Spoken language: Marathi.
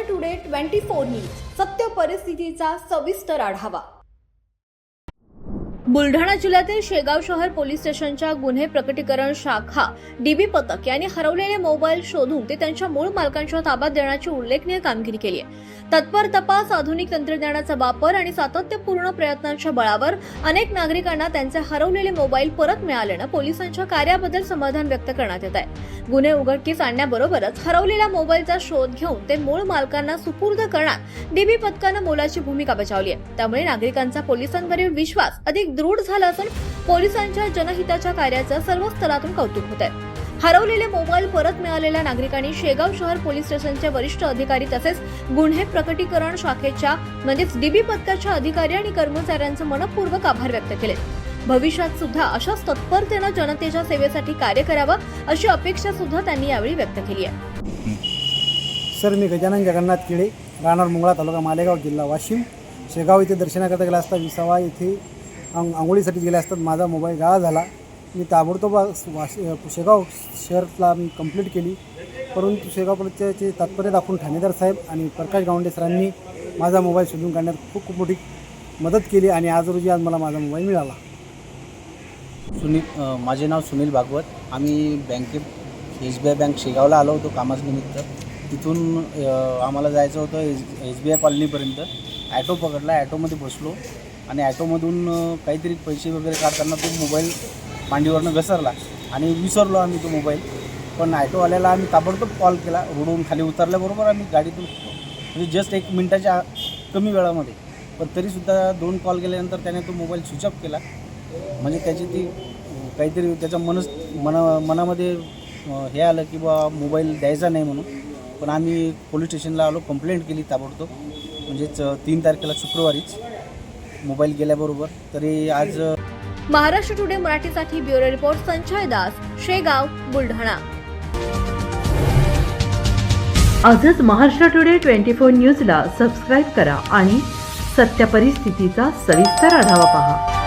टुडे 24 न्यूज सत्य परिस्थितीचा सविस्तर आढावा। बुलढाणा जिल्ह्यातील शेगाव शहर पोलीस स्टेशनच्या गुन्हे प्रकटीकरण शाखा डीबी पथक यांनी हरवलेले मोबाईल शोधून ते त्यांच्या मूळ मालकांच्या ताब्यात देण्याची उल्लेखनीय कामगिरी केली आहे। तत्पर तपास, आधुनिक तंत्रज्ञानाचा वापर आणि सातत्यपूर्ण प्रयत्नांच्या बळावर अनेक नागरिकांना त्यांचे हरवलेले मोबाईल परत मिळाल्याने पोलिसांच्या कार्याबद्दल समाधान व्यक्त करण्यात येत आहे। गुन्हे उघडकीस आणण्याबरोबरच हरवलेल्या मोबाईलचा शोध घेऊन ते मूळ मालकांना सुपूर्द करण्यात डीबी पथकाने मोलाची भूमिका बजावली आहे। त्यामुळे नागरिकांचा पोलिसांवरील विश्वास अधिक दृढ झाला असून पोलिसांच्या जनहिताच्या कार्याचं सर्व स्तरातून कौतुक होत आहे। हरवलेले मोबाईल परत मिळालेल्या नागरिकांनी शेगाव शहर पोलीस स्टेशनचे वरिष्ठ अधिकारी तसेच गुन्हे प्रकटीकरण शाखेच्या म्हणजेच डीबी पथकाच्या अधिकारी आणि कर्मचाऱ्यांचे मनपूर्वक आभार व्यक्त केले। भविष्यात सुद्धा अशाच तत्परतेने जनतेच्या सेवेसाठी कार्य करावं अशी अपेक्षा सुद्धा त्यांनी यावेळी व्यक्त केली आहे। सर, मी गजानन जगन्नाथ किळे, राहणार मुंगळा, तालुका मालेगाव, जिल्हा वाशिम। शेगाव इथे दर्शनाकरता गेला असता विसावा इथे आंघोळीसाठी गेले असतात माझा मोबाईल गाळा झाला। मी ताबडतोब शेगाव शहराला मी कंप्लीट केली, परंतु शेगाव पोलीसचे तात्पर्य दाखवून ठाणेदार साहेब आणि प्रकाश गावंडे सरांनी माझा मोबाईल शोधून काढण्यात खूप मोठी मदत केली आणि आज मला माझा मोबाईल मिळाला। माझे नाव सुनील भागवत। आम्ही बँकेत SBI बँक शेगावला आलो होतो कामानिमित्त। तिथून आम्हाला जायचं होतं SBI कॉलनीपर्यंत। ॲटो पकडला, ॲटोमध्ये बसलो आणि ॲटोमधून काहीतरी पैसे वगैरे काढताना तो मोबाईल मांडीवरनं घसरला आणि विसरलो आम्ही तो मोबाईल। पण ॲटोवाल्याला आम्ही ताबडतोब कॉल केला। रोडवरून खाली उतरल्याबरोबर आम्ही गाडीतून म्हणजे जस्ट 1 मिनिटाच्या कमी वेळामध्ये, पण तरीसुद्धा 2 कॉल केल्यानंतर त्याने तो मोबाईल स्विच ऑफ केला। म्हणजे त्याची ती काहीतरी त्याच्या मनामध्ये हे आलं की बा मोबाईल द्यायचा नाही म्हणून। पण आम्ही पोलीस स्टेशनला आलो, कंप्लेंट केली ताबडतोब, म्हणजेच 3 तारखेला शुक्रवारीच मोबाईल गेल्याबरोबर। तरी आज महाराष्ट्र टुडे मराठीसाठी ब्युरो रिपोर्ट संजय दास, शेगाव, बुलढाणा। आजच महाराष्ट्र टुडे 24 न्यूजला सबस्क्राईब करा आणि सत्य परिस्थितीचा सविस्तर आढावा पहा।